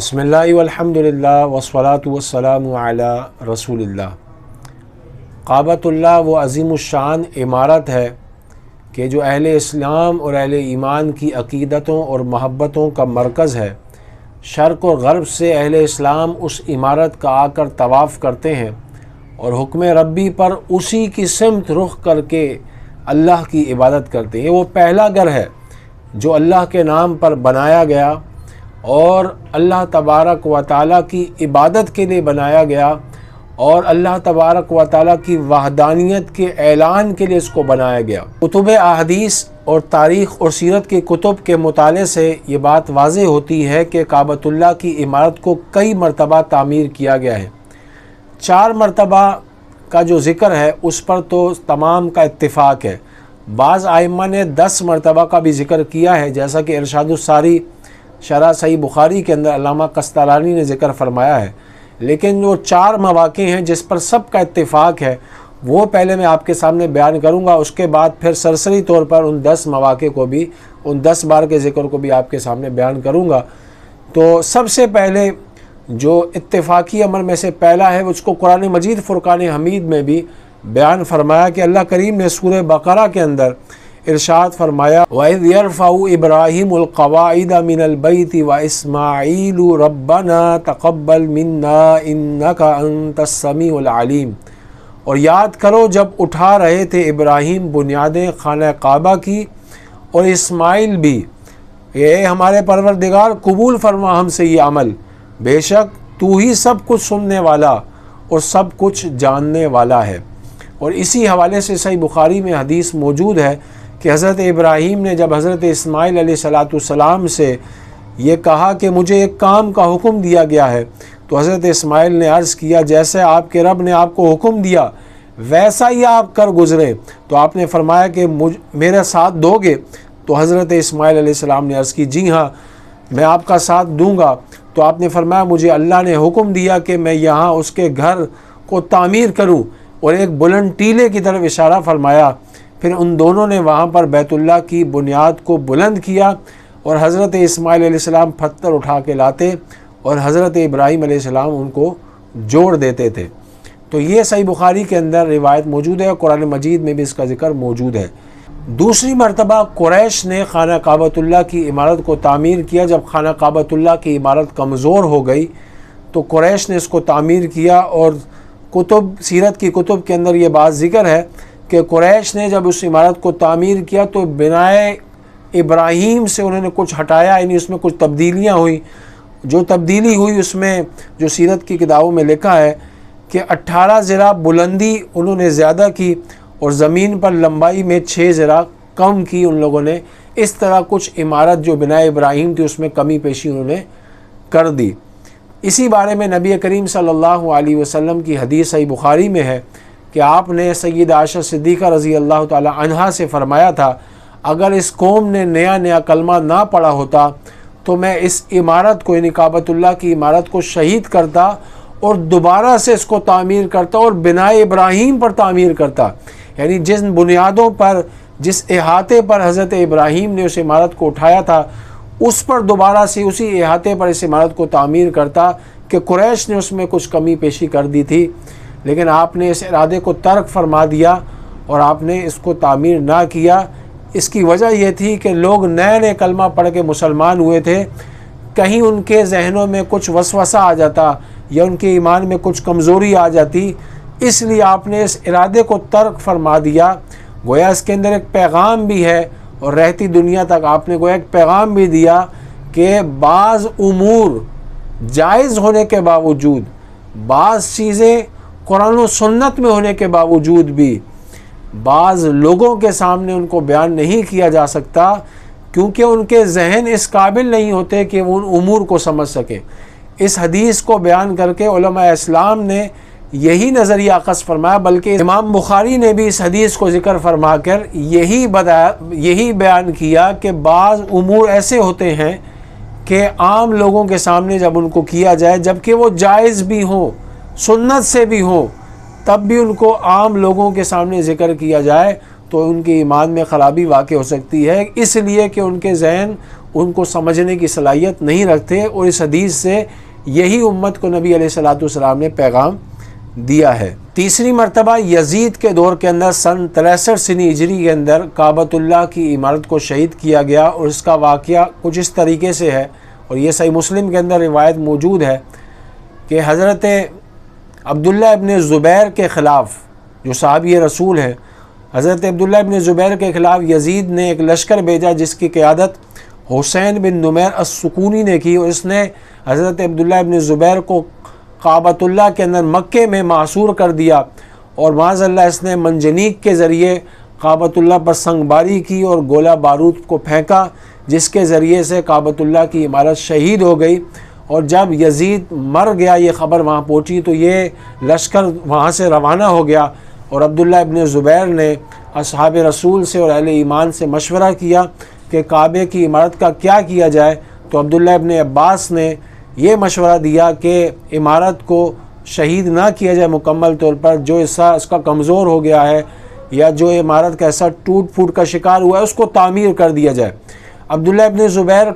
بسم اللہ والحمد للہ والصلاة والسلام علی رسول اللہ۔ کعبۃ اللہ وہ عظیم الشان عمارت ہے کہ جو اہل اسلام اور اہل ایمان کی عقیدتوں اور محبتوں کا مرکز ہے۔ شرق اور غرب سے اہل اسلام اس عمارت کا آ کر طواف کرتے ہیں اور حکم ربی پر اسی کی سمت رخ کر کے اللہ کی عبادت کرتے ہیں۔ یہ وہ پہلا گھر ہے جو اللہ کے نام پر بنایا گیا اور اللہ تبارک و تعالیٰ کی عبادت کے لیے بنایا گیا اور اللہ تبارک و تعالیٰ کی وحدانیت کے اعلان کے لیے اس کو بنایا گیا۔ کتب احادیث اور تاریخ اور سیرت کے کتب کے مطالعے سے یہ بات واضح ہوتی ہے کہ کعبۃ اللہ کی عمارت کو کئی مرتبہ تعمیر کیا گیا ہے۔ 4 مرتبہ کا جو ذکر ہے اس پر تو تمام کا اتفاق ہے۔ بعض ائمہ نے 10 مرتبہ کا بھی ذکر کیا ہے، جیسا کہ ارشاد الساری شرح صحیح بخاری کے اندر علامہ قسطلانی نے ذکر فرمایا ہے۔ لیکن جو 4 مواقع ہیں جس پر سب کا اتفاق ہے وہ پہلے میں آپ کے سامنے بیان کروں گا، اس کے بعد پھر سرسری طور پر ان 10 مواقع کو بھی، ان 10 بار کے ذکر کو بھی آپ کے سامنے بیان کروں گا۔ تو سب سے پہلے جو اتفاقی امر میں سے پہلا ہے اس کو قرآن مجید فرقان حمید میں بھی بیان فرمایا کہ اللہ کریم نے سورہ بقرہ کے اندر ارشاد فرمایا وَإِذْ يَرْفَعُ إِبْرَاهِيمُ الْقَوَاعِدَ مِنَ الْبَيْتِ وَإِسْمَاعِيلُ رَبَّنَا تَقَبَّلْ مِنَّا إِنَّكَ أَنْتَ السَّمِيعُ الْعَلِيمُ۔ اور یاد کرو جب اٹھا رہے تھے ابراہیم بنیادیں خانہ کعبہ کی اور اسماعیل بھی، اے ہمارے پروردگار قبول فرما ہم سے یہ عمل، بے شک تو ہی سب کچھ سننے والا اور سب کچھ جاننے والا ہے۔ اور اسی حوالے سے صحیح بخاری میں حدیث موجود ہے کہ حضرت ابراہیم نے جب حضرت اسماعیل علیہ السلام سے یہ کہا کہ مجھے ایک کام کا حکم دیا گیا ہے، تو حضرت اسماعیل نے عرض کیا جیسے آپ کے رب نے آپ کو حکم دیا ویسا ہی آپ کر گزرے، تو آپ نے فرمایا کہ میرا ساتھ دو گے؟ تو حضرت اسماعیل علیہ السلام نے عرض کی جی ہاں میں آپ کا ساتھ دوں گا۔ تو آپ نے فرمایا مجھے اللہ نے حکم دیا کہ میں یہاں اس کے گھر کو تعمیر کروں، اور ایک بلند ٹیلے کی طرف اشارہ فرمایا۔ پھر ان دونوں نے وہاں پر بیت اللہ کی بنیاد کو بلند کیا اور حضرت اسماعیل علیہ السلام پتھر اٹھا کے لاتے اور حضرت ابراہیم علیہ السلام ان کو جوڑ دیتے تھے۔ تو یہ صحیح بخاری کے اندر روایت موجود ہے اور قرآن مجید میں بھی اس کا ذکر موجود ہے۔ دوسری مرتبہ قریش نے خانہ کعبۃ اللہ کی عمارت کو تعمیر کیا۔ جب خانہ کعبۃ اللہ کی عمارت کمزور ہو گئی تو قریش نے اس کو تعمیر کیا، اور سیرت کی کتب کے اندر یہ بات ذکر ہے کہ قریش نے جب اس عمارت کو تعمیر کیا تو بنائے ابراہیم سے انہوں نے کچھ ہٹایا، یعنی اس میں کچھ تبدیلیاں ہوئیں۔ جو تبدیلی ہوئی اس میں جو سیرت کی کتابوں میں لکھا ہے کہ 18 ذراع بلندی انہوں نے زیادہ کی اور زمین پر لمبائی میں 6 ذراع کم کی ان لوگوں نے۔ اس طرح کچھ عمارت جو بنائے ابراہیم تھی اس میں کمی پیشی انہوں نے کر دی۔ اسی بارے میں نبی کریم صلی اللہ علیہ وسلم کی حدیث صحیح بخاری میں ہے کہ آپ نے سیدہ عائشہ صدیقہ رضی اللہ تعالی عنہا سے فرمایا تھا اگر اس قوم نے نیا کلمہ نہ پڑھا ہوتا تو میں اس عمارت کو، یعنی کعبۃ اللہ کی عمارت کو شہید کرتا اور دوبارہ سے اس کو تعمیر کرتا اور بنائے ابراہیم پر تعمیر کرتا، یعنی جن بنیادوں پر، جس احاطے پر حضرت ابراہیم نے اس عمارت کو اٹھایا تھا اس پر دوبارہ سے اسی احاطے پر اس عمارت کو تعمیر کرتا کہ قریش نے اس میں کچھ کمی پیشی کر دی تھی، لیکن آپ نے اس ارادے کو ترک فرما دیا اور آپ نے اس کو تعمیر نہ کیا۔ اس کی وجہ یہ تھی کہ لوگ نئے کلمہ پڑھ کے مسلمان ہوئے تھے، کہیں ان کے ذہنوں میں کچھ وسوسہ آ جاتا یا ان کے ایمان میں کچھ کمزوری آ جاتی، اس لیے آپ نے اس ارادے کو ترک فرما دیا۔ گویا اس کے اندر ایک پیغام بھی ہے اور رہتی دنیا تک آپ نے گویا ایک پیغام بھی دیا کہ بعض امور جائز ہونے کے باوجود، بعض چیزیں قرآن و سنت میں ہونے کے باوجود بھی بعض لوگوں کے سامنے ان کو بیان نہیں کیا جا سکتا کیونکہ ان کے ذہن اس قابل نہیں ہوتے کہ وہ ان امور کو سمجھ سکیں۔ اس حدیث کو بیان کر کے علماء اسلام نے یہی نظریہ اخذ فرمایا، بلکہ امام بخاری نے بھی اس حدیث کو ذکر فرما کر یہی بیان کیا کہ بعض امور ایسے ہوتے ہیں کہ عام لوگوں کے سامنے جب ان کو کیا جائے، جبکہ وہ جائز بھی ہوں، سنت سے بھی ہوں، تب بھی ان کو عام لوگوں کے سامنے ذکر کیا جائے تو ان کے ایمان میں خرابی واقع ہو سکتی ہے، اس لیے کہ ان کے ذہن ان کو سمجھنے کی صلاحیت نہیں رکھتے، اور اس حدیث سے یہی امت کو نبی علیہ الصلوۃ والسلام نے پیغام دیا ہے۔ تیسری مرتبہ یزید کے دور کے اندر سن 63 سنی ہجری کے اندر کعبۃ اللہ کی عمارت کو شہید کیا گیا، اور اس کا واقعہ کچھ اس طریقے سے ہے، اور یہ صحیح مسلم کے اندر روایت موجود ہے کہ حضرت عبداللہ ابن زبیر کے خلاف، جو صحابی رسول ہیں، حضرت عبداللہ ابن زبیر کے خلاف یزید نے ایک لشکر بھیجا جس کی قیادت حسین بن نمیر السکونی نے کی، اور اس نے حضرت عبداللہ ابن زبیر کو کعبۃ اللہ کے اندر مکے میں معصور کر دیا، اور معاذ اللہ اس نے منجنیق کے ذریعے کعبۃ اللہ پر سنگ باری کی اور گولہ بارود کو پھینکا، جس کے ذریعے سے کعبۃ اللہ کی عمارت شہید ہو گئی۔ اور جب یزید مر گیا، یہ خبر وہاں پہنچی تو یہ لشکر وہاں سے روانہ ہو گیا، اور عبداللہ ابن زبیر نے اصحاب رسول سے اور اہل ایمان سے مشورہ کیا کہ کعبے کی عمارت کا کیا کیا جائے، تو عبداللہ ابن عباس نے یہ مشورہ دیا کہ عمارت کو شہید نہ کیا جائے مکمل طور پر، جو حصہ اس کا کمزور ہو گیا ہے یا جو عمارت کا ایسا ٹوٹ پھوٹ کا شکار ہوا ہے اس کو تعمیر کر دیا جائے۔ عبداللہ ابن زبیر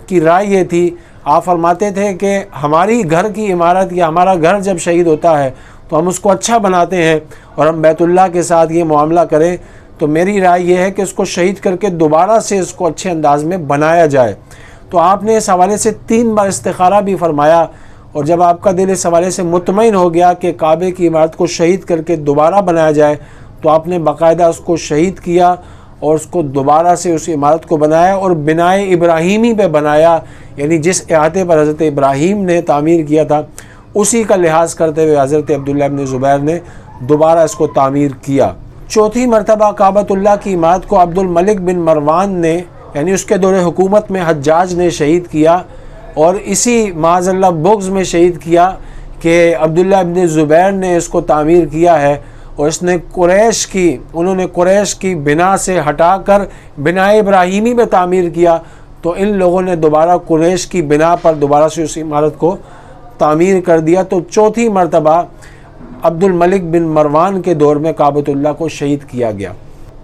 کی رائے یہ تھی، آپ فرماتے تھے کہ ہماری گھر کی عمارت یا ہمارا گھر جب شہید ہوتا ہے تو ہم اس کو اچھا بناتے ہیں اور ہم بیت اللہ کے ساتھ یہ معاملہ کریں، تو میری رائے یہ ہے کہ اس کو شہید کر کے دوبارہ سے اس کو اچھے انداز میں بنایا جائے۔ تو آپ نے اس حوالے سے 3 بار استخارہ بھی فرمایا، اور جب آپ کا دل اس حوالے سے مطمئن ہو گیا کہ کعبے کی عمارت کو شہید کر کے دوبارہ بنایا جائے، تو آپ نے باقاعدہ اس کو شہید کیا اور اس کو دوبارہ سے اس عمارت کو بنایا، اور بنائے ابراہیمی پہ بنایا، یعنی جس احاطے پر حضرت ابراہیم نے تعمیر کیا تھا اسی کا لحاظ کرتے ہوئے حضرت عبداللہ ابن زبیر نے دوبارہ اس کو تعمیر کیا۔ چوتھی مرتبہ کعبۃ اللہ کی عمارت کو عبد الملک بن مروان نے، یعنی اس کے دور حکومت میں حجاج نے شہید کیا، اور اسی معاذ اللہ بغض میں شہید کیا کہ عبداللہ ابن زبیر نے اس کو تعمیر کیا ہے، اور اس نے انہوں نے قریش کی بنا سے ہٹا کر بنا ابراہیمی میں تعمیر کیا، تو ان لوگوں نے دوبارہ قریش کی بنا پر دوبارہ سے اس عمارت کو تعمیر کر دیا۔ تو چوتھی مرتبہ عبد الملک بن مروان کے دور میں کعبۃ اللہ کو شہید کیا گیا۔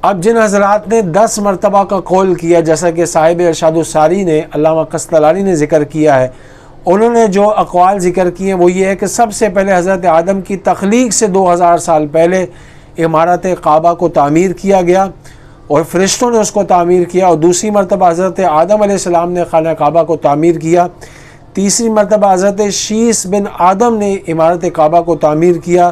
اب جن حضرات نے 10 مرتبہ کا قول کیا، جیسا کہ صاحب ارشاد الساری نے، علامہ قسطلانی نے ذکر کیا ہے، انہوں نے جو اقوال ذکر کیے ہیں وہ یہ ہے کہ سب سے پہلے حضرت آدم کی تخلیق سے 2000 سال پہلے عمارت کعبہ کو تعمیر کیا گیا، اور فرشتوں نے اس کو تعمیر کیا، اور دوسری مرتبہ حضرت آدم علیہ السلام نے خانہ کعبہ کو تعمیر کیا، تیسری مرتبہ حضرت شیس بن آدم نے عمارت کعبہ کو تعمیر کیا،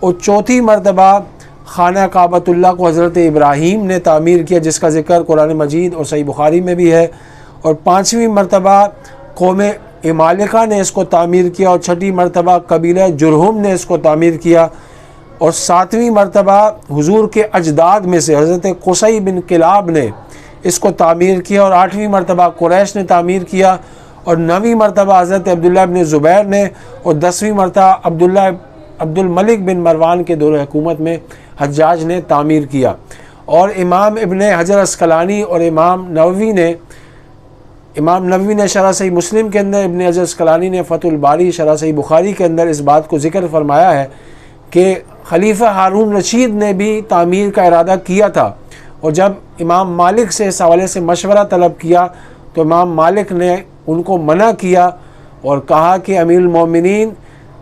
اور چوتھی مرتبہ خانہ کعبۃ اللہ کو حضرت ابراہیم نے تعمیر کیا، جس کا ذکر قرآن مجید اور صحیح بخاری میں بھی ہے، اور پانچویں مرتبہ قوم عمالقہ نے اس کو تعمیر کیا، اور چھٹی مرتبہ قبیلہ جرہم نے اس کو تعمیر کیا، اور ساتویں مرتبہ حضور کے اجداد میں سے حضرت قصی بن کلاب نے اس کو تعمیر کیا، اور 8ویں مرتبہ قریش نے تعمیر کیا، اور 9ویں مرتبہ حضرت عبداللہ ابن زبیر نے، اور 10ویں مرتبہ عبد الملک بن مروان کے دور حکومت میں حجاج نے تعمیر کیا۔ اور امام ابن حجر عسقلانی اور امام نووی نے شرح صحیح مسلم کے اندر، ابن حجر عسقلانی نے فتح الباری شرح صحیح بخاری کے اندر اس بات کو ذکر فرمایا ہے کہ خلیفہ ہارون رشید نے بھی تعمیر کا ارادہ کیا تھا، اور جب امام مالک سے اس حوالے سے مشورہ طلب کیا تو امام مالک نے ان کو منع کیا اور کہا کہ امیر المومنین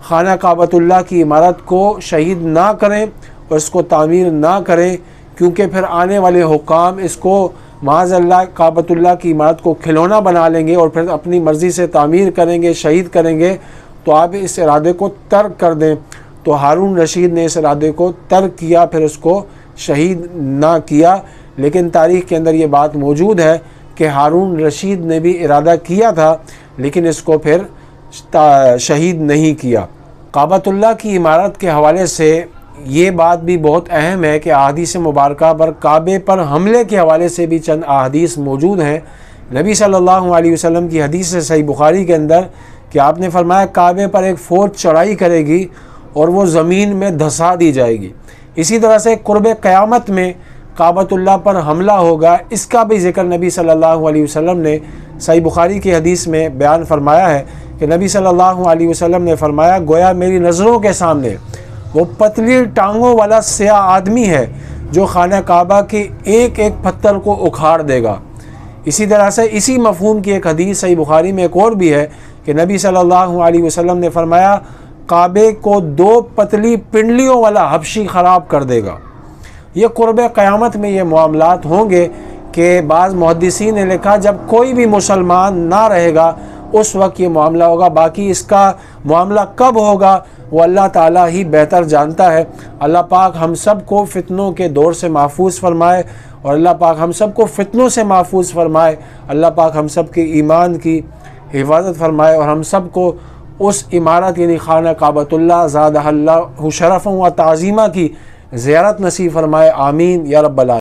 خانہ کعبۃ اللہ کی عمارت کو شہید نہ کریں اور اس کو تعمیر نہ کریں، کیونکہ پھر آنے والے حکام اس کو معاذ اللہ کعبۃ اللہ کی عمارت کو کھلونا بنا لیں گے اور پھر اپنی مرضی سے تعمیر کریں گے، شہید کریں گے، تو آپ اس ارادے کو ترک کر دیں۔ تو ہارون رشید نے اس ارادے کو ترک کیا، پھر اس کو شہید نہ کیا، لیکن تاریخ کے اندر یہ بات موجود ہے کہ ہارون رشید نے بھی ارادہ کیا تھا لیکن اس کو پھر شہید نہیں کیا۔ کعبۃ اللہ کی عمارت کے حوالے سے یہ بات بھی بہت اہم ہے کہ احادیث مبارکہ پر کعبے پر حملے کے حوالے سے بھی چند احادیث موجود ہیں۔ نبی صلی اللہ علیہ وسلم کی حدیث ہے صحیح بخاری کے اندر کہ آپ نے فرمایا کعبے پر ایک فوج چڑھائی کرے گی اور وہ زمین میں دھسا دی جائے گی۔ اسی طرح سے قرب قیامت میں کعبۃ اللہ پر حملہ ہوگا، اس کا بھی ذکر نبی صلی اللہ علیہ وسلم نے صحیح بخاری کی حدیث میں بیان فرمایا ہے کہ نبی صلی اللہ علیہ وسلم نے فرمایا گویا میری نظروں کے سامنے وہ پتلی ٹانگوں والا سیاہ آدمی ہے جو خانہ کعبہ کے ایک ایک پتھر کو اکھاڑ دے گا۔ اسی طرح سے اسی مفہوم کی ایک حدیث صحیح بخاری میں ایک اور بھی ہے کہ نبی صلی اللہ علیہ وسلم نے فرمایا کعبے کو 2 پتلی پنڈلیوں والا حبشی خراب کر دے گا۔ یہ قرب قیامت میں یہ معاملات ہوں گے کہ بعض محدثین نے لکھا جب کوئی بھی مسلمان نہ رہے گا اس وقت یہ معاملہ ہوگا، باقی اس کا معاملہ کب ہوگا وہ اللہ تعالیٰ ہی بہتر جانتا ہے۔ اللہ پاک ہم سب کو فتنوں کے دور سے محفوظ فرمائے، اور اللہ پاک ہم سب کو فتنوں سے محفوظ فرمائے، اللہ پاک ہم سب کے ایمان کی حفاظت فرمائے، اور ہم سب کو اس عمارت یعنی خانہ کعبۃ اللہ زادہ اللہ شرفا و تعظیمہ کی زیارت نصیب فرمائے، آمین یا رب العالمین۔